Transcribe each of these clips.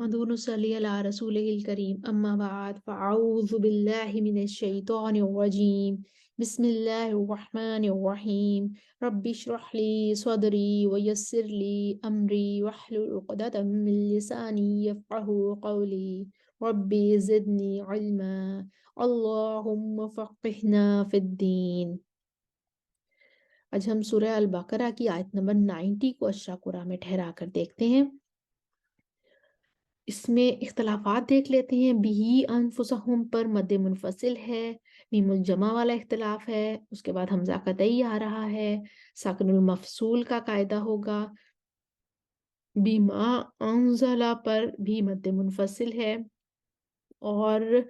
ونصلي على رسوله الكريم أما بعد فأعوذ بالله من الشيطان الرجيم بسم الله الرحمن الرحيم رب اشرح لي صدري ويسر لي أمري واحلل عقدة من لساني يفقه قولي ربي زدني علما اللهم فقهنا في الدين. आज हम सूरह अल बकरा की आयत नंबर 90 को अश्शाकुरा में ठहरा कर देखते हैं। इसमें इख्तलाफात देख लेते हैं। बिही अनफुसहुम पर मद्दे मुनफसिल है, मीमुल जमा वाला इख्तलाफ है, उसके बाद हमजा कतई आ रहा है, साकिनुल मफसूल का कायदा होगा। बिमा अंजला पर भी मद्दे मुनफसिल है और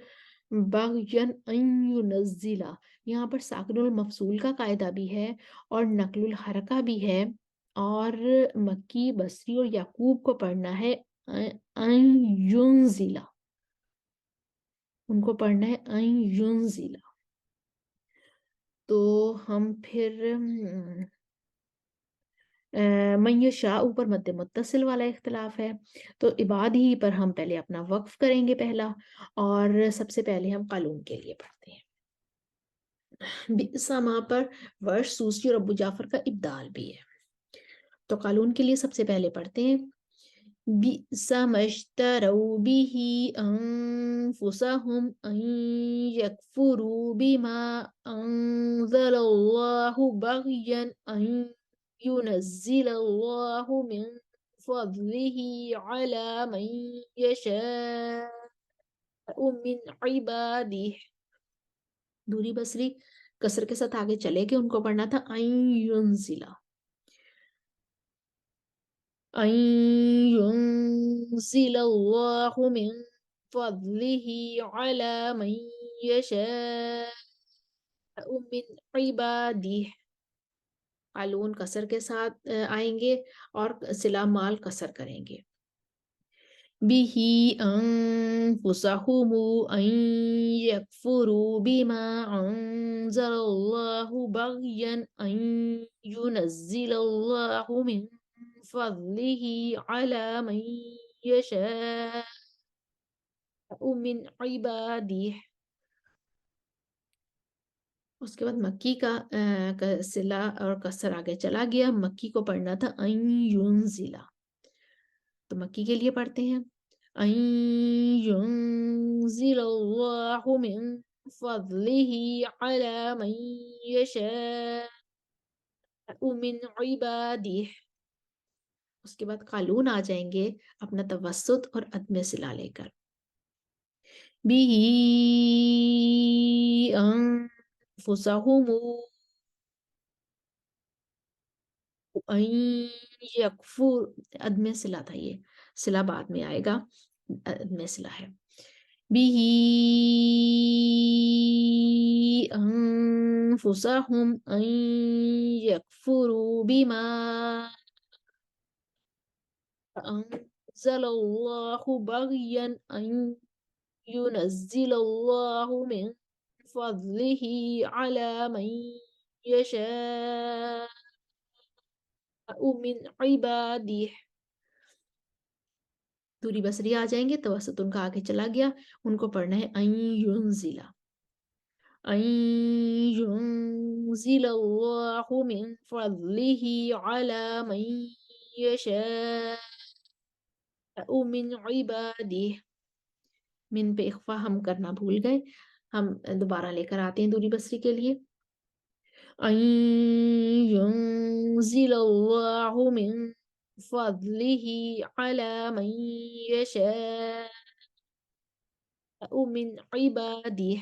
बगयन अन युनज़्ज़िला यहाँ पर साकिनुल मफसूल का कायदा भी है और नकलुल हरका भी है और मक्की बसरी और याकूब को पढ़ना है अन युनज़िला, उनको पढ़ना है अन युनज़िला। तो हम फिर मैयशा ऊपर मद्दे मुत्तसिल वाला इख्तलाफ है, तो इबादी पर हम पहले अपना वक्फ करेंगे पहला, और सबसे पहले हम कालून के लिए पढ़ते हैं। बिस्मा पर वर्ष सूसी और अबू जाफर का इब्दाल भी है। तो कालून के लिए सबसे पहले पढ़ते हैं बिसा मश्तरौ बिही अनफुसहुम अन यकफुरू बिमा अंज़लल्लाहु बग़यन अन युनज़्ज़िलल्लाहु मिन फ़ज़लिही अला मन यशाअ मिन इबादिही। दूरी बसरी कसर के साथ आगे चले गए, उनको पढ़ना था अन युनज़िला, أن ينزل الله من فضله على من يشاء من عباده। कालून कसर के साथ आएंगे और सिला माल कसर करेंगे। बिही अनफुसहुमु अन यकफुरू बिमा अंज़लल्लाहु बग़यन अन युनज़्ज़िलल्लाहु मिन फ़ज़लिही अला मन यशाअ मिन इबादिही। उसके बाद मक्की का सिला और कसर आगे चला गया, मक्की को पढ़ना था अन युनज़िला। तो मक्की के लिए पढ़ते हैं अन युनज़िलल्लाहु मिन फ़ज़लिही अला मन यशाअ मिन इबादिही। उसके बाद कालून आ जाएंगे अपना तवस्सुत और अदम सिला लेकर। बिही अनफुसहुम अन यकफुर, अदम सिला था ये, सिला बाद में आएगा, अदम सिला है। बिही अनफुसहुम अन यकफुरू बिमा अंज़लल्लाहु बग़यन अन युनज़्ज़िलल्लाहु मिन फ़ज़लिही अला मन यशाअ मिन इबादिही। दूरी बसरी आ जाएंगे, तवसत उनका आगे चला गया, उनको पढ़ना है अन युनज़िला, अन युनज़िलल्लाहु मिन फ़ज़लिही अला मन यशाअ मिन इबादिही। मिन पे इख्फा हम करना भूल गए, हम दोबारा लेकर आते हैं दूरी बसरी के लिए। अन युनज़िलल्लाहु मिन फ़ज़लिही अला मन यशाअ मिन इबादिही।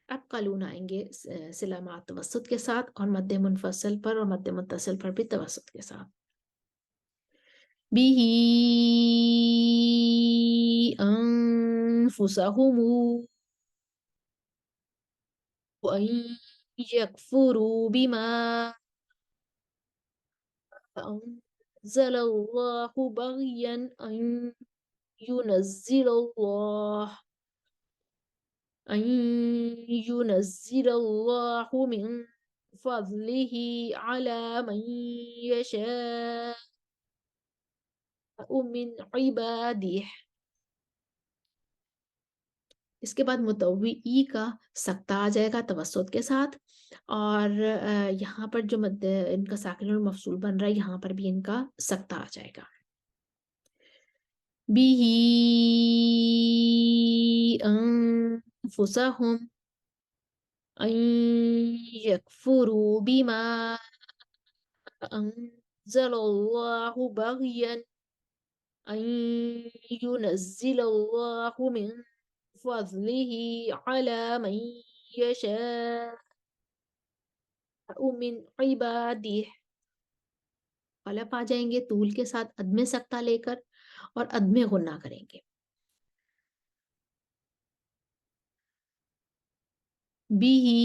अब कालून आएंगे सिला मा तवस्सुत के साथ और मद्दे मुनफसल पर और मद्दे मुत्तसिल पर भी तवस्सुत के साथ। बिही अनफुसहुम अन यकफुरू बिमा अंज़लल्लाहु बग़यन अन युनज़्ज़िलल्लाहु मिन फ़ज़लिही अला मन यशाअ من عبادih. इसके बाद मुतव्वी ई का सक्ता आ जाएगा तवस्सुत के साथ, और यहाँ पर जो मद इनका साकिन और मफसूल बन रहा है, यहाँ पर भी इनका सक्ता आ जाएगा। बिही अनफुसहुम अन यकफुरू बिमा अंज़लल्लाहु बग़यन अन युनज़्ज़िलल्लाहु मिन फ़ज़्लिही अला मन यशाअ मिन इबादिह। कलप आ जाएंगे तूल के साथ अदमे सक्ता लेकर और अदमे गुन्ना करेंगे। बिही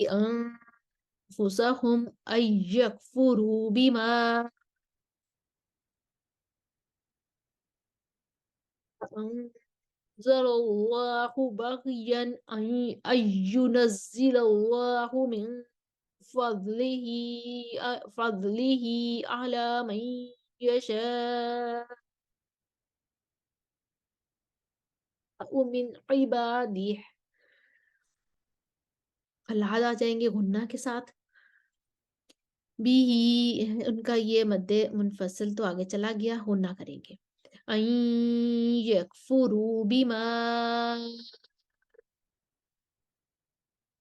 अनफुसहुम अय्यकफुरू बिमा अंज़लल्लाहु बग़यन अय्युनज़्ज़िलल्लाहु मिन फ़ज़्लिही अला मन यशाअ मिन इबादिह। फलाद आ जाएंगे गुन्ना के साथ। बिही उनका ये मद्दे मुनफसिल तो आगे चला गया, गुन्ना करेंगे। अन यकफुरू बिमा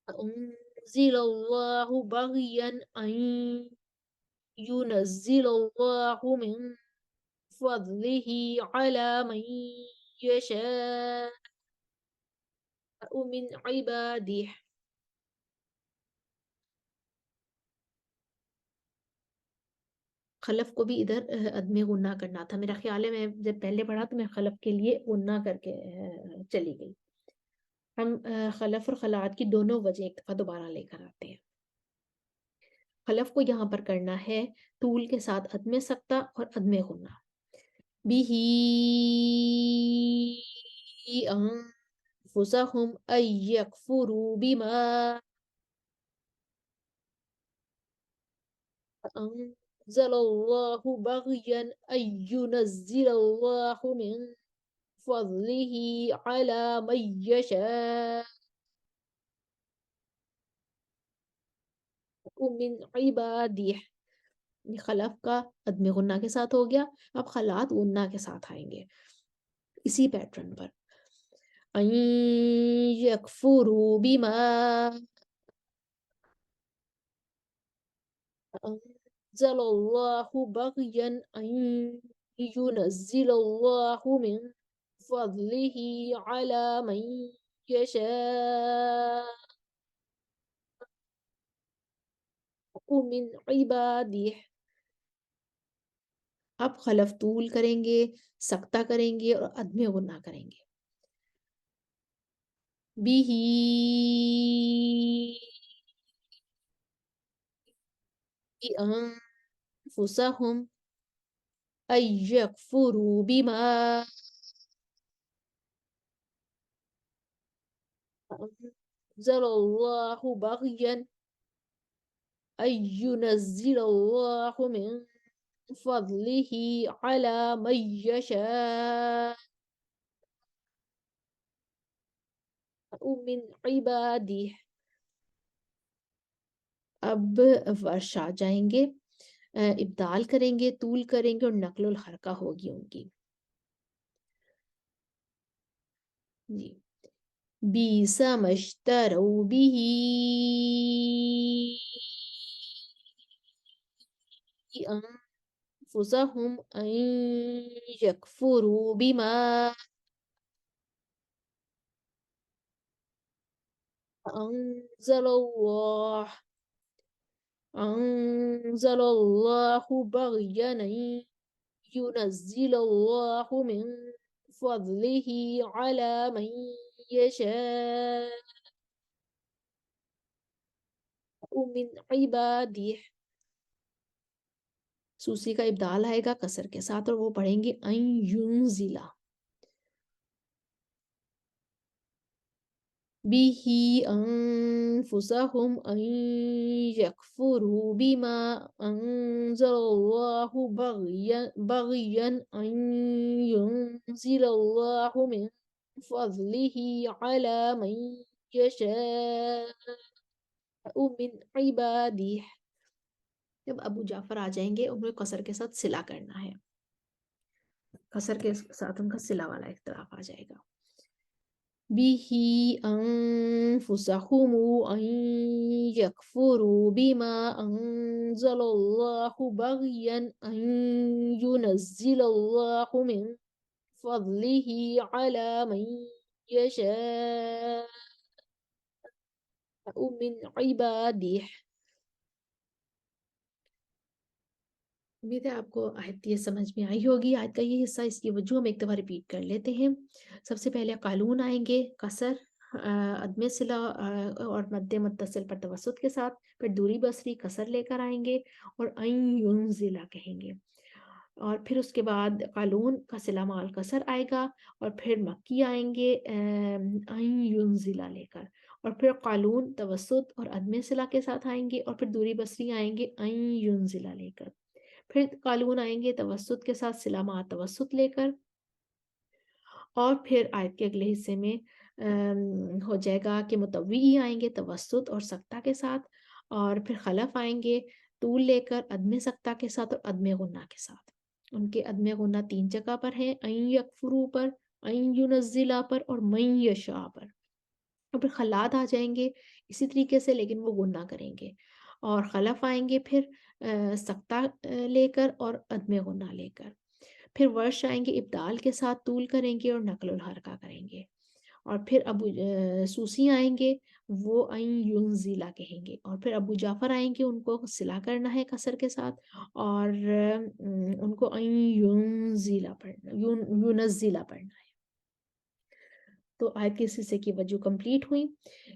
अंज़िलल्लाहु बग़यन अन युनज़्ज़िलल्लाहु मिन फ़ज़्लिही अला मन यशाअ मिन इबादिह। खलफ को भी इधर अदमे गुन्ना करना था। मेरा ख्याल है मैं जब पहले पढ़ा तो मैं खलफ के लिए गुन्ना करके चली गई। हम खलफ और खलात की दोनों वजह एक दफा दोबारा लेकर आते हैं। खलफ को यहाँ पर करना है तूल के साथ अदमे सक्ता और अदमे गुन्ना। बिही अनफुसहुम अय्यकफुरू बिमा अंज़लल्लाहु बग़यन अय्युनज़्ज़िलल्लाहु मिन फ़ज़्लिही अला मन यशाअ मिन इबादिह। ये खलफ का अदमे गुन्ना के साथ हो गया। अब खलात गुन्ना के साथ आएंगे इसी पैटर्न पर। अन यकफुरू बिमा अंज़लल्लाहु बग़यन अन युनज़्ज़िलल्लाहु मिन फ़ज़्लिही अला मन यशाअ मिन इबादिह। अब खलफ तूल करेंगे, सक्ता करेंगे और अदमे गुन्ना करेंगे। बिही अनफुसहुम अय्यकफुरू बिमा अंज़लल्लाहु बग़यन अय्युनज़्ज़िलल्लाहु मिन फ़ज़्लिही अला मन यशाअ मिन इबादिह। अब वर्ष आ जाएंगे, इब्दाल करेंगे, तूल करेंगे और नक्लुल हरका होगी उनकी। जी। बीसा मश्तरौ बिही अनफुसहुम अन यकफुरू बिमा अंज़लल्लाह अंज़लल्लाहु बग़यन अन युनज़्ज़िलल्लाहु मिन फ़ज़्लिही अला मन यशाअ मिन इबादिह। सूसी का इब्दाल आएगा कसर के साथ और वो पढ़ेंगे अन युनज़िला। به أنفسهم أن يكفروا بما أنزل الله بغيا أن ينزل الله من فضله على من يشاء من عباده. जब अबू जाफर आ जाएंगे उन्हें कसर के साथ सिला करना है, कसर के साथ उनका सिला वाला इख्तिलाफ आ जाएगा। बिही अनफुसहुम अन यकफुरू बिमा अंज़लल्लाहु बग़यन अन युनज़्ज़िलल्लाहु मिन फ़ज़्लिही अला मन यशाअ मिन इबादिह। उम्मीद है आपको आयत ये समझ में आई होगी। आयत का ये हिस्सा, इसकी वजह हम एक दफ़ा रिपीट कर लेते हैं। सबसे पहले कानून आएंगे कसर, अदम सिला और मद्दे मुत्तसिल पर तवसुत के साथ, फिर दूरी बसरी कसर लेकर आएंगे और अन युनज़िला कहेंगे, और फिर उसके बाद कानून का सिला माल कसर आएगा, और फिर मक्की आएंगे अन युनज़िला लेकर, और फिर कानून तवसुत और अदम सिला के साथ आएंगे, और फिर दूरी बसरी आएंगे अन युनज़िला लेकर, फिर कानून आएंगे तवसुत के साथ सिला मा तवसुत लेकर, और फिर आयत के अगले हिस्से में हो जाएगा कि मुतव्वी आएंगे तवसुत और सक्ता के साथ, और फिर खलफ आएंगे तूल लेकर अदम सक्ता के साथ और अदम गुन्ना के साथ। उनके अदम गुन्ना 3 जगह पर है, अन यकफुरू पर, अन युनज़्ज़िला पर और मन यशा पर। और फिर खल्लाद आ जाएंगे इसी तरीके से, लेकिन वो गुन्ना करेंगे, और खलफ आएंगे फिर सक्ता लेकर और अदम गुन्ना लेकर, फिर वर्ष आएंगे इब्दाल के साथ तूल करेंगे और नकल हरका करेंगे, और फिर सूसी आएंगे वो अन युनज़िला कहेंगे, और फिर अबू जाफर आएंगे उनको सिला करना है कसर के साथ, और उनको अन युनज़िला पढ़ना, युनज़िला पढ़ना है। तो आयत के इस हिस्से की वजह कंप्लीट हुई।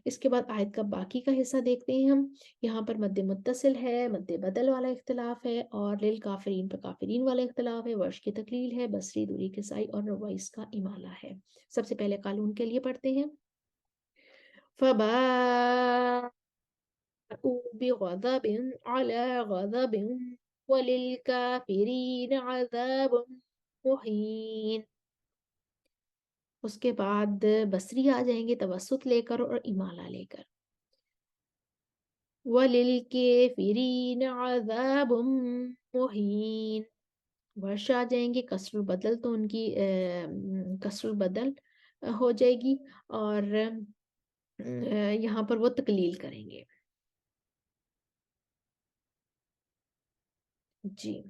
इसके बाद आयत का बाकी का हिस्सा देखते हैं हम। यहाँ पर मद्दे मुत्तसिल है, मद्दे बदल वाला इख्तिलाफ है, और लिल काफिरीन पर काफिरीन वाला इख्तिलाफ है, वर्ष की तकलील है, बसरी दूरी किसाई और रवाइस का इमाला है। सबसे पहले कानून के लिए पढ़ते हैं। फबाउ बिगज़बिन अला गज़बिन वलिलकाफिरीन अज़ाबुन मुहीन। उसके बाद बसरी आ जाएंगे तवसुत लेकर और इमाला लेकर। वलिलकाफिरीन अज़ाबुम मुहीन। वर्ष आ जाएंगे कसरुल बदल, तो उनकी कसरुल बदल हो जाएगी, और यहाँ पर वो तकलील करेंगे। जी,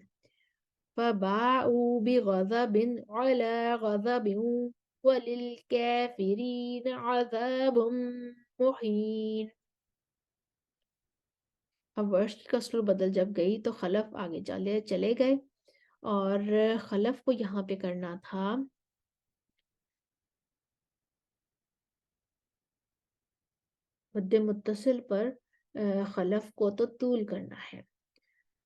फबाउ बिगज़बिन अला गज़बिन वलिलकाफिरीन अज़ाबुम मुहीन। अब वर्ष की कसर बदल जब गई तो खलफ आगे चले गए, और खलफ को यहाँ पे करना था मद्दे मुत्तसिल पर, खलफ को तो तूल करना है,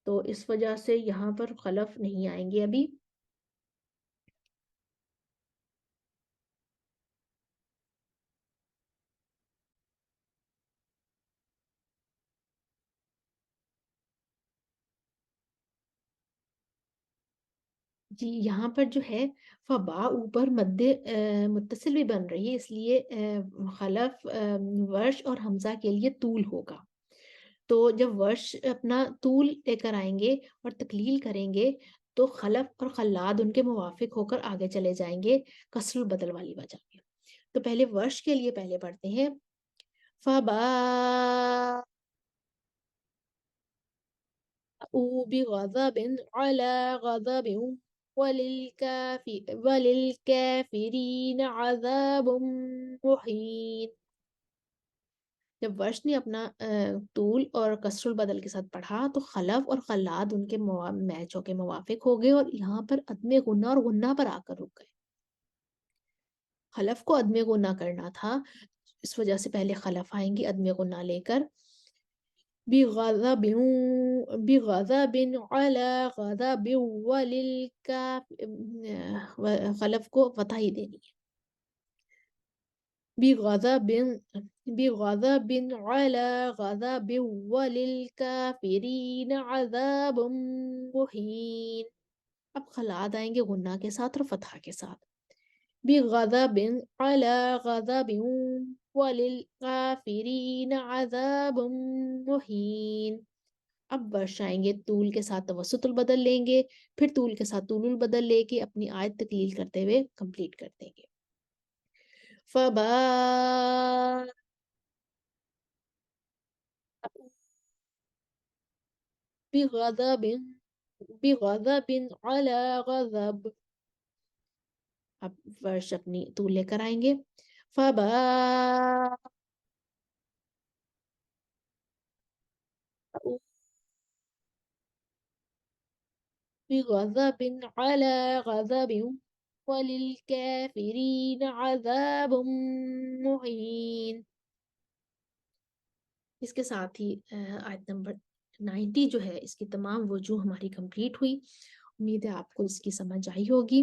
तो इस वजह से यहाँ पर खलफ नहीं आएंगे अभी। जी, यहाँ पर जो है फबा ऊपर मद्दे मुत्तसिल भी बन रही है, इसलिए खलफ वर्ष और हमजा के लिए तूल होगा। तो जब वर्ष अपना तूल लेकर आएंगे और तकलील करेंगे, तो खलफ और खल्लाद उनके मुवाफिक होकर आगे चले जाएंगे कसरुल बदल वाली वजह में। तो पहले वर्ष के लिए पहले पढ़ते हैं। फबाउ बिगज़बिन अला गज़बिन वलिलकाफिरीन अज़ाबुम मुहीन। जब वर्ष ने अपना तूल और कसरुल बदल के साथ पढ़ा, तो खलफ और खल्लाद उनके मैचों के मुवाफिक हो गए, और यहाँ पर अदमे गुन्ना और गुन्ना पर आकर रुक गए। खलफ को अदमे गुन्ना करना था, इस वजह से पहले खलफ आएंगे अदमे गुन्ना लेकर, बिगज़बिन बिगज़बिन अला गज़बिन खलफ को फतह ही देनी है। بغضب بغضب على غضب وللكافرين عذاب مهين. اب خلاد آئیں گے غنہ کے ساتھ اور فتحہ کے ساتھ. بغضب على غضب وللكافرين عذاب مهين. اب ورش آئیں گے طول کے ساتھ توسط البدل لیں گے، پھر طول کے ساتھ طول البدل لے کے اپنی آیت تکلیل کرتے ہوئے کمپلیٹ کر دیں گے. فباء بغضب بغضب على غضب. اب ورش اپنی طول لے کر آئیں گے. فباء بغضب على غضب وللكافرين عذاب مہین. اس کے ساتھ ہی آیت نمبر 90 جو ہے اس کی تمام وجوہ ہماری کمپلیٹ ہوئی. امید ہے آپ کو اس کی سمجھ آئی ہوگی.